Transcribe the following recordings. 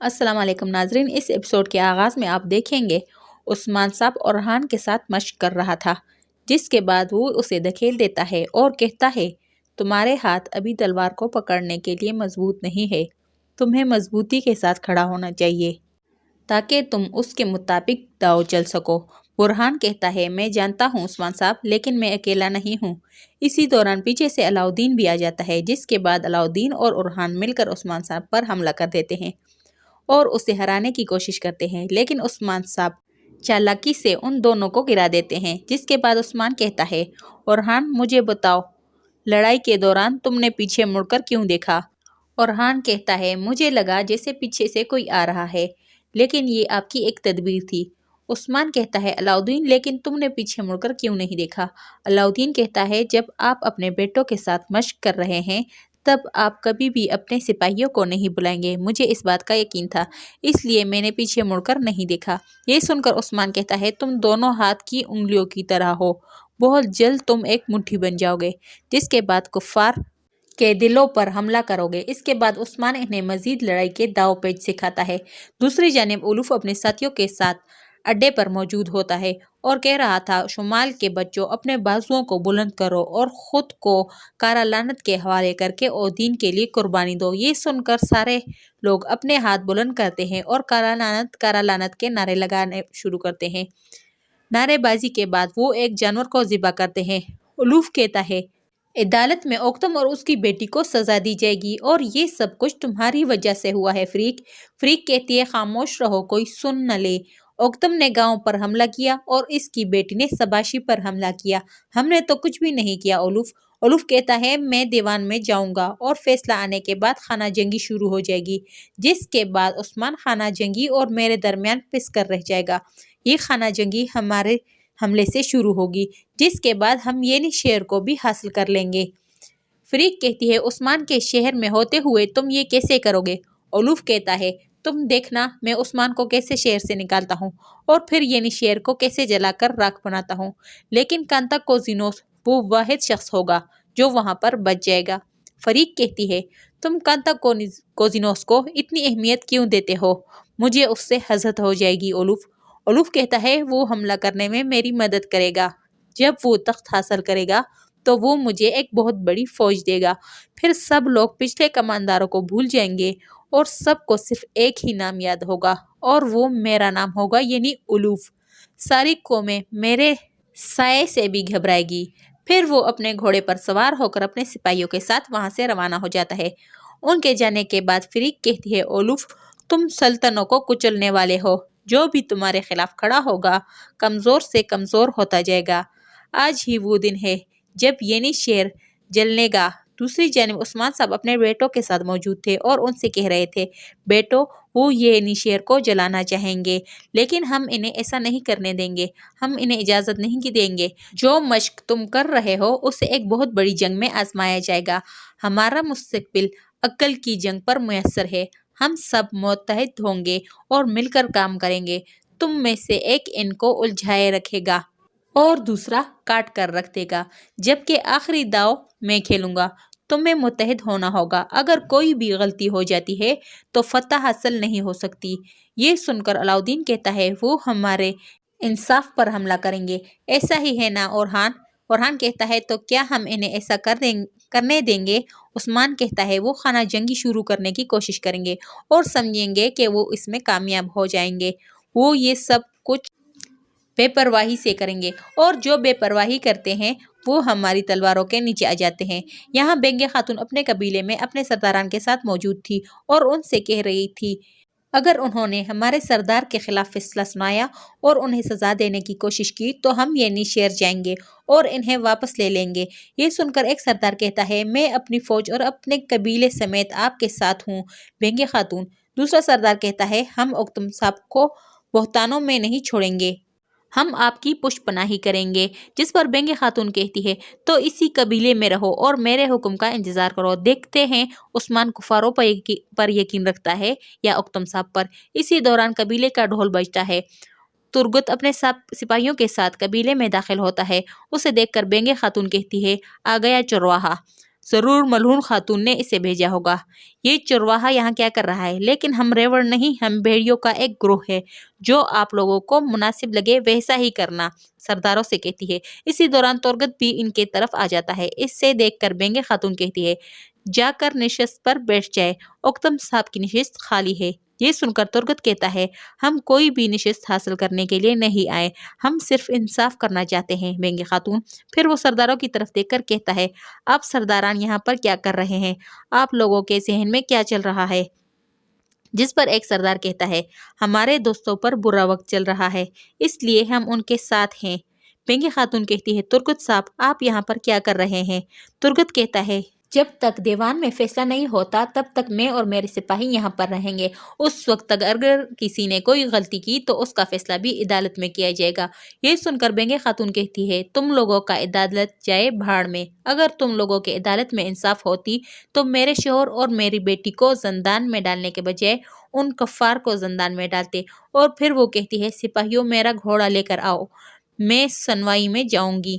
السلام علیکم ناظرین، اس ایپیسوڈ کے آغاز میں آپ دیکھیں گے عثمان صاحب اورحان کے ساتھ مشق کر رہا تھا، جس کے بعد وہ اسے دھکیل دیتا ہے اور کہتا ہے تمہارے ہاتھ ابھی تلوار کو پکڑنے کے لیے مضبوط نہیں ہے، تمہیں مضبوطی کے ساتھ کھڑا ہونا چاہیے تاکہ تم اس کے مطابق داؤ چل سکو۔ برہان کہتا ہے میں جانتا ہوں عثمان صاحب، لیکن میں اکیلا نہیں ہوں۔ اسی دوران پیچھے سے علاؤالدین بھی آ جاتا ہے، جس کے بعد علاؤالدین اور اورحان مل کر عثمان صاحب پر حملہ کر دیتے ہیں اور اسے ہرانے کی کوشش کرتے ہیں، لیکن عثمان صاحب چالاکی سے ان دونوں کو گرا دیتے ہیں، جس کے بعد عثمان کہتا ہے اورحان مجھے بتاؤ لڑائی کے دوران تم نے پیچھے مڑ کر کیوں دیکھا؟ اورحان کہتا ہے مجھے لگا جیسے پیچھے سے کوئی آ رہا ہے، لیکن یہ آپ کی ایک تدبیر تھی۔ عثمان کہتا ہے علاؤالدین لیکن تم نے پیچھے مڑ کر کیوں نہیں دیکھا؟ علاؤالدین کہتا ہے جب آپ اپنے بیٹوں کے ساتھ مشق کر رہے ہیں تب آپ کبھی بھی اپنے سپاہیوں کو نہیں بلائیں گے، مجھے اس بات کا یقین تھا، اس لیے میں نے پیچھے مڑ کر نہیں دیکھا۔ یہ سن کر عثمان کہتا ہے تم دونوں ہاتھ کی انگلیوں کی طرح ہو، بہت جلد تم ایک مٹھی بن جاؤ گے، جس کے بعد کفار کے دلوں پر حملہ کرو گے۔ اس کے بعد عثمان انہیں مزید لڑائی کے داؤ پیچ سکھاتا ہے۔ دوسری جانب اولوف اپنے ساتھیوں کے ساتھ اڈے پر موجود ہوتا ہے اور کہہ رہا تھا شمال کے بچوں اپنے بازوؤں کو بلند کرو اور خود کو کارا لعنت کے حوالے کر کے دین کے لیے قربانی دو۔ یہ سن کر سارے لوگ اپنے ہاتھ بلند کرتے ہیں اور کارا لعنت کے نعرے لگانے شروع کرتے ہیں۔ نعرے بازی کے بعد وہ ایک جانور کو ذبح کرتے ہیں۔ اولوف کہتا ہے عدالت میں اوکتم اور اس کی بیٹی کو سزا دی جائے گی اور یہ سب کچھ تمہاری وجہ سے ہوا ہے فریق کہتی ہے خاموش رہو، کوئی سن نہ لے۔ اوکتم نے گاؤں پر حملہ کیا اور اس کی بیٹی نے سباشی پر حملہ کیا، ہم نے تو کچھ بھی نہیں کیا اولوف کہتا ہے میں دیوان میں جاؤں گا اور فیصلہ آنے کے بعد خانہ جنگی شروع ہو جائے گی، جس کے بعد عثمان خانہ جنگی اور میرے درمیان پس کر رہ جائے گا۔ یہ خانہ جنگی ہمارے حملے سے شروع ہوگی، جس کے بعد ہم ینی شہر کو بھی حاصل کر لیں گے۔ فریق کہتی ہے عثمان کے شہر میں ہوتے ہوئے تم یہ کیسے کرو گے؟ اولوف کہتا ہے تم دیکھنا میں عثمان کو کیسے شہر سے نکالتا ہوں اور پھر ینی شہر کو کیسے جلا کر راکھ بناتا ہوں، لیکن کانتا کوزینوس وہ واحد شخص ہوگا جو وہاں پر بچ جائے گا۔ فریق کہتی ہے تم کانتا کوزینوس کو اتنی اہمیت کیوں دیتے ہو؟ مجھے اس سے حسد ہو جائے گی اولوف کہتا ہے وہ حملہ کرنے میں میری مدد کرے گا، جب وہ تخت حاصل کرے گا تو وہ مجھے ایک بہت بڑی فوج دے گا، پھر سب لوگ پچھلے کمانداروں کو بھول جائیں گے اور سب کو صرف ایک ہی نام یاد ہوگا اور وہ میرا نام ہوگا یعنی اولوف۔ ساری قومیں میرے سائے سے بھی گھبرائے گی۔ پھر وہ اپنے گھوڑے پر سوار ہو کر اپنے سپاہیوں کے ساتھ وہاں سے روانہ ہو جاتا ہے۔ ان کے جانے کے بعد فریق کہتی ہے اولوف تم سلطنتوں کو کچلنے والے ہو، جو بھی تمہارے خلاف کھڑا ہوگا کمزور سے کمزور ہوتا جائے گا۔ آج ہی وہ دن ہے جب ینی شہر جلنے گا۔ دوسری جانب عثمان صاحب اپنے بیٹوں کے ساتھ موجود تھے اور ان سے کہہ رہے تھے بیٹو وہ ینی شہر کو جلانا چاہیں گے، لیکن ہم انہیں ایسا نہیں کرنے دیں گے، ہم انہیں اجازت نہیں دیں گے۔ جو مشق تم کر رہے ہو اسے ایک بہت بڑی جنگ میں آزمایا جائے گا، ہمارا مستقبل عقل کی جنگ پر میسر ہے، ہم سب متحد ہوں گے اور مل کر کام کریں گے، تم میں سے ایک ان کو الجھائے رکھے گا اور دوسرا کاٹ کر رکھ دے گا، جبکہ آخری داؤ میں کھیلوں گا۔ تمہیں متحد ہونا ہوگا، اگر کوئی بھی غلطی ہو جاتی ہے تو فتح حاصل نہیں ہو سکتی۔ یہ سن کر علاؤالدین کہتا ہے وہ ہمارے انصاف پر حملہ کریں گے، ایسا ہی ہے نا اورحان کہتا ہے تو کیا ہم انہیں ایسا کرنے دیں گے؟ عثمان کہتا ہے وہ خانہ جنگی شروع کرنے کی کوشش کریں گے اور سمجھیں گے کہ وہ اس میں کامیاب ہو جائیں گے، وہ یہ سب کچھ بے پرواہی سے کریں گے اور جو بے پرواہی کرتے ہیں وہ ہماری تلواروں کے نیچے آ جاتے ہیں۔ یہاں بینگے خاتون اپنے قبیلے میں اپنے سرداران کے ساتھ موجود تھی اور ان سے کہہ رہی تھی اگر انہوں نے ہمارے سردار کے خلاف فیصلہ سنایا اور انہیں سزا دینے کی کوشش کی تو ہم ینی شہر جائیں گے اور انہیں واپس لے لیں گے۔ یہ سن کر ایک سردار کہتا ہے میں اپنی فوج اور اپنے قبیلے سمیت آپ کے ساتھ ہوں بینگے خاتون۔ دوسرا سردار کہتا ہے ہم اوکتم صاحب کو بہتانوں میں نہیں چھوڑیں گے، ہم آپ کی پشت پناہی کریں گے، جس پر بینگے خاتون کہتی ہے تو اسی قبیلے میں رہو اور میرے حکم کا انتظار کرو، دیکھتے ہیں عثمان کفاروں پر یقین رکھتا ہے یا اوکتم صاحب پر۔ اسی دوران قبیلے کا ڈھول بجتا ہے، ترگت اپنے سپاہیوں کے ساتھ قبیلے میں داخل ہوتا ہے، اسے دیکھ کر بینگے خاتون کہتی ہے آ گیا چرواہا۔ ضرور ملعون خاتون نے اسے بھیجا ہوگا۔ یہ چرواہا یہاں کیا کر رہا ہے؟ لیکن ہم ریوڑ نہیں، ہم بھیڑیوں کا ایک گروہ ہے، جو آپ لوگوں کو مناسب لگے ویسا ہی کرنا، سرداروں سے کہتی ہے۔ اسی دوران ترگت بھی ان کے طرف آ جاتا ہے۔ اس سے دیکھ کر بینگے خاتون کہتی ہے، جا کر نشست پر بیٹھ جائے، اوکتم صاحب کی نشست خالی ہے۔ یہ سن کر ترگت کہتا ہے، ہم کوئی بھی نشست حاصل کرنے کے لیے نہیں آئے، ہم صرف انصاف کرنا چاہتے ہیں بینگے خاتون۔ پھر وہ سرداروں کی طرف دیکھ کر کہتا ہے، آپ سرداران یہاں پر کیا کر رہے ہیں؟ آپ لوگوں کے ذہن میں کیا چل رہا ہے؟ جس پر ایک سردار کہتا ہے، ہمارے دوستوں پر برا وقت چل رہا ہے، اس لیے ہم ان کے ساتھ ہیں۔ بینگے خاتون کہتی ہے، ترگت صاحب آپ یہاں پر کیا کر رہے ہیں؟ ترگت کہتا ہے، جب تک دیوان میں فیصلہ نہیں ہوتا تب تک میں اور میرے سپاہی یہاں پر رہیں گے، اس وقت تک اگر کسی نے کوئی غلطی کی تو اس کا فیصلہ بھی عدالت میں کیا جائے گا۔ یہ سن کر بینگے خاتون کہتی ہے، تم لوگوں کا عدالت جائے بھاڑ میں، اگر تم لوگوں کے عدالت میں انصاف ہوتی تو میرے شوہر اور میری بیٹی کو زندان میں ڈالنے کے بجائے ان کفار کو زندان میں ڈالتے۔ اور پھر وہ کہتی ہے، سپاہیوں میرا گھوڑا لے کر آؤ، میں سنوائی میں جاؤں گی،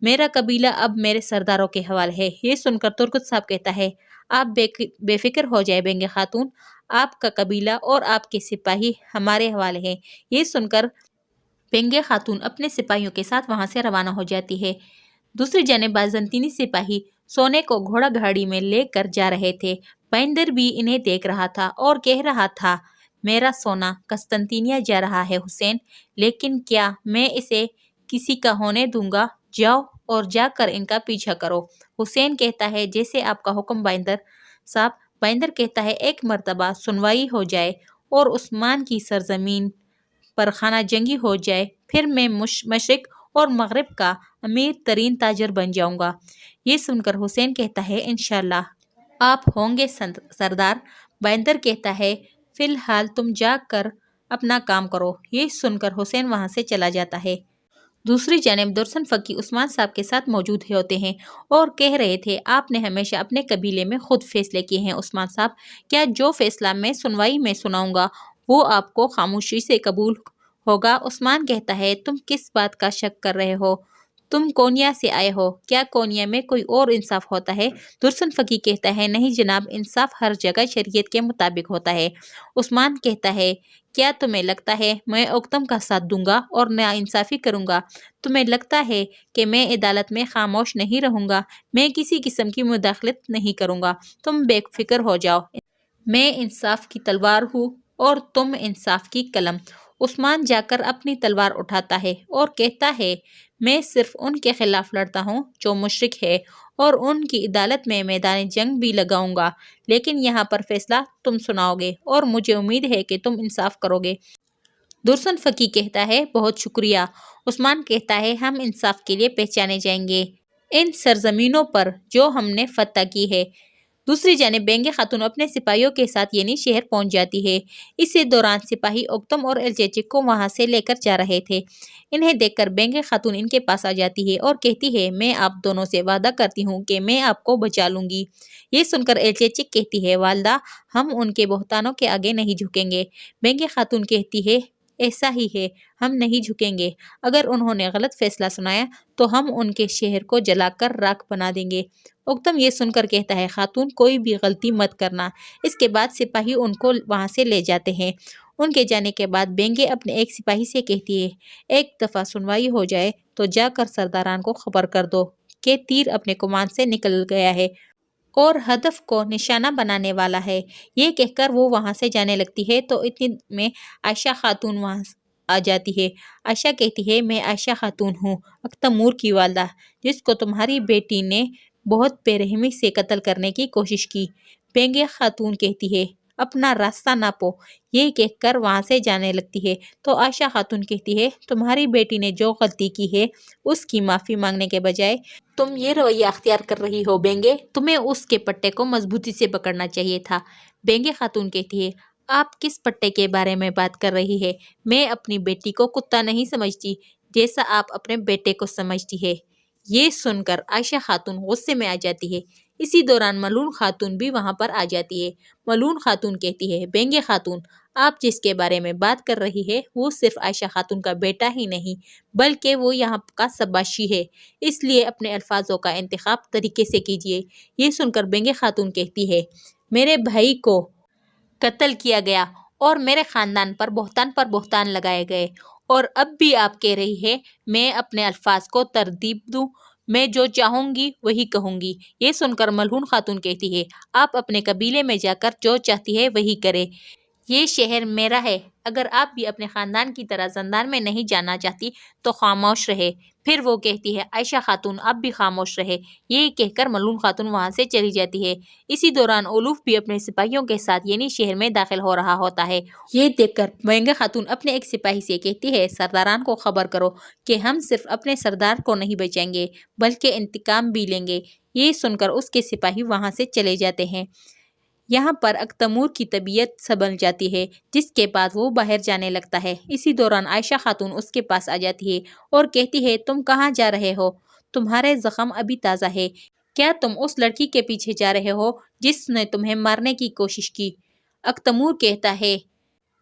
میرا قبیلہ اب میرے سرداروں کے حوالے ہے۔ یہ سن کر ترگت صاحب کہتا ہے، آپ بے فکر ہو جائے بینگے خاتون، آپ کا قبیلہ اور آپ کے سپاہی ہمارے حوالے ہیں۔ یہ سن کر بینگے خاتون اپنے سپاہیوں کے ساتھ وہاں سے روانہ ہو جاتی ہے۔ دوسری جانب بازنطینی سپاہی سونے کو گھوڑا گاڑی میں لے کر جا رہے تھے۔ بائندر بھی انہیں دیکھ رہا تھا اور کہہ رہا تھا، میرا سونا قسطنطنیہ جا رہا ہے حسین، لیکن کیا میں اسے کسی کا ہونے دوں گا؟ جاؤ اور جا کر ان کا پیچھا کرو۔ حسین کہتا ہے، جیسے آپ کا حکم بائندر صاحب۔ بائندر کہتا ہے، ایک مرتبہ سنوائی ہو جائے اور عثمان کی سرزمین پر خانہ جنگی ہو جائے، پھر میں مشرق اور مغرب کا امیر ترین تاجر بن جاؤں گا۔ یہ سن کر حسین کہتا ہے، انشاءاللہ آپ ہوں گے سردار۔ بائندر کہتا ہے، فی الحال تم جا کر اپنا کام کرو۔ یہ سن کر حسین وہاں سے چلا جاتا ہے۔ دوسری جانب درسن فقی عثمان صاحب کے ساتھ موجود ہوتے ہیں اور کہہ رہے تھے، آپ نے ہمیشہ اپنے قبیلے میں خود فیصلے کیے ہیں عثمان صاحب، کیا جو فیصلہ میں سنوائی میں سناؤں گا وہ آپ کو خاموشی سے قبول ہوگا؟ عثمان کہتا ہے، تم کس بات کا شک کر رہے ہو؟ تم کونیا سے آئے ہو، کیا کونیا میں کوئی اور انصاف ہوتا ہے؟ درسن فقی کہتا ہے، نہیں جناب، انصاف ہر جگہ شریعت کے مطابق ہوتا ہے۔ عثمان کہتا ہے، کیا تمہیں لگتا ہے میں اوکتم کا ساتھ دوں گا اور ناانصافی کروں گا؟ تمہیں لگتا ہے کہ میں عدالت میں خاموش نہیں رہوں گا؟ میں کسی قسم کی مداخلت نہیں کروں گا، تم بے فکر ہو جاؤ، میں انصاف کی تلوار ہوں اور تم انصاف کی قلم۔ عثمان جا کر اپنی تلوار اٹھاتا ہے اور کہتا ہے، میں صرف ان کے خلاف لڑتا ہوں جو مشرک ہے، اور ان کی عدالت میں میدان جنگ بھی لگاؤں گا، لیکن یہاں پر فیصلہ تم سناؤ گے اور مجھے امید ہے کہ تم انصاف کرو گے۔ درسن فقی کہتا ہے، بہت شکریہ۔ عثمان کہتا ہے، ہم انصاف کے لیے پہچانے جائیں گے ان سرزمینوں پر جو ہم نے فتح کی ہے۔ دوسری جانب بینگے خاتون اپنے سپاہیوں کے ساتھ ینی شہر پہنچ جاتی ہے۔ اسی دوران سپاہی اوکتم اور الچیچک کو وہاں سے لے کر جا رہے تھے۔ انہیں دیکھ کر بینگے خاتون ان کے پاس آ جاتی ہے اور کہتی ہے، میں آپ دونوں سے وعدہ کرتی ہوں کہ میں آپ کو بچا لوں گی۔ یہ سن کر الچیچک کہتی ہے، والدہ، ہم ان کے بہتانوں کے آگے نہیں جھکیں گے۔ بینگے خاتون کہتی ہے، ایسا ہی ہے، ہم نہیں جھکیں گے، اگر انہوں نے غلط فیصلہ سنایا تو ہم ان کے شہر کو جلا کر راکھ بنا دیں گے۔ اوکتم یہ سن کر کہتا ہے، خاتون کوئی بھی غلطی مت کرنا۔ اس کے بعد سپاہی ان کو وہاں سے لے جاتے ہیں۔ ان کے جانے کے بعد بینگے اپنے ایک سپاہی سے کہتی ہے، ایک دفعہ سنوائی ہو جائے تو جا کر سرداران کو خبر کر دو کہ تیر اپنے کمان سے نکل گیا ہے اور ہدف کو نشانہ بنانے والا ہے۔ یہ کہہ کر وہ وہاں سے جانے لگتی ہے تو اتنی میں عائشہ خاتون وہاں آ جاتی ہے۔ عائشہ کہتی ہے، میں عائشہ خاتون ہوں، اختمور کی والدہ، جس کو تمہاری بیٹی نے بہت بے رحمی سے قتل کرنے کی کوشش کی۔ بینگے خاتون کہتی ہے، اپنا راستہ ناپو۔ یہ کہہ کر وہاں سے جانے لگتی ہے تو عائشہ خاتون کہتی ہے، تمہاری بیٹی نے جو غلطی کی ہے اس کی معافی مانگنے کے بجائے تم یہ رویہ اختیار کر رہی ہو بینگے، تمہیں اس کے پٹے کو مضبوطی سے پکڑنا چاہیے تھا۔ بینگے خاتون کہتی ہے، آپ کس پٹے کے بارے میں بات کر رہی ہے؟ میں اپنی بیٹی کو کتا نہیں سمجھتی جیسا آپ اپنے بیٹے کو سمجھتی ہے۔ یہ سن کر عائشہ خاتون غصے میں آ جاتی ہے۔ اسی دوران ملعون خاتون بھی وہاں پر آ جاتی ہے۔ ملعون خاتون کہتی ہے، بینگے خاتون، آپ جس کے بارے میں بات کر رہی ہے وہ صرف عائشہ خاتون کا بیٹا ہی نہیں بلکہ وہ یہاں کا سباشی ہے، اس لیے اپنے الفاظوں کا انتخاب طریقے سے کیجیے۔ یہ سن کر بینگے خاتون کہتی ہے، میرے بھائی کو قتل کیا گیا اور میرے خاندان پر بہتان لگائے گئے، اور اب بھی آپ کہہ رہی ہے میں اپنے الفاظ کو ترتیب دوں، میں جو چاہوں گی وہی کہوں گی۔ یہ سن کر ملعون خاتون کہتی ہے، آپ اپنے قبیلے میں جا کر جو چاہتی ہے وہی کرے، یہ شہر میرا ہے، اگر آپ بھی اپنے خاندان کی طرح زندان میں نہیں جانا چاہتی تو خاموش رہے۔ پھر وہ کہتی ہے، عائشہ خاتون آپ بھی خاموش رہے۔ یہ کہہ کر ملعون خاتون وہاں سے چلی جاتی ہے۔ اسی دوران اولوف بھی اپنے سپاہیوں کے ساتھ یعنی شہر میں داخل ہو رہا ہوتا ہے۔ یہ دیکھ کر بینگے خاتون اپنے ایک سپاہی سے کہتی ہے، سرداران کو خبر کرو کہ ہم صرف اپنے سردار کو نہیں بچائیں گے بلکہ انتقام بھی لیں گے۔ یہ سن کر اس کے سپاہی وہاں سے چلے جاتے ہیں۔ یہاں پر اکتمور کی طبیعت سنبھل جاتی ہے، جس کے بعد وہ باہر جانے لگتا ہے۔ اسی دوران عائشہ خاتون اس کے پاس آ جاتی ہے اور کہتی ہے، تم کہاں جا رہے ہو؟ تمہارے زخم ابھی تازہ ہے، کیا تم اس لڑکی کے پیچھے جا رہے ہو جس نے تمہیں مارنے کی کوشش کی؟ اکتمور کہتا ہے،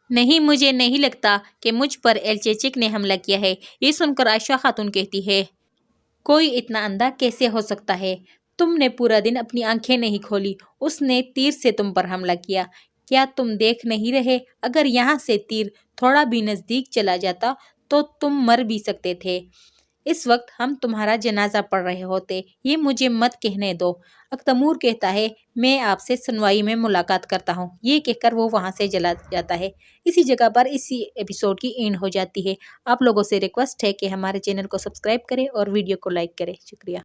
نہیں، مجھے نہیں لگتا کہ مجھ پر ایلچیچک نے حملہ کیا ہے۔ یہ سن کر عائشہ خاتون کہتی ہے، کوئی اتنا اندھا کیسے ہو سکتا ہے؟ تم نے پورا دن اپنی آنکھیں نہیں کھولی، اس نے تیر سے تم پر حملہ کیا، کیا تم دیکھ نہیں رہے؟ اگر یہاں سے تیر تھوڑا بھی نزدیک چلا جاتا تو تم مر بھی سکتے تھے، اس وقت ہم تمہارا جنازہ پڑھ رہے ہوتے، یہ مجھے مت کہنے دو۔ اکتمور کہتا ہے، میں آپ سے سنوائی میں ملاقات کرتا ہوں۔ یہ کہہ کر وہ وہاں سے چلا جاتا ہے۔ اسی جگہ پر اسی ایپیسوڈ کی اینڈ ہو جاتی ہے۔ آپ لوگوں سے ریکویسٹ ہے کہ ہمارے چینل کو سبسکرائب کریں اور ویڈیو کو لائک کریں۔ شکریہ۔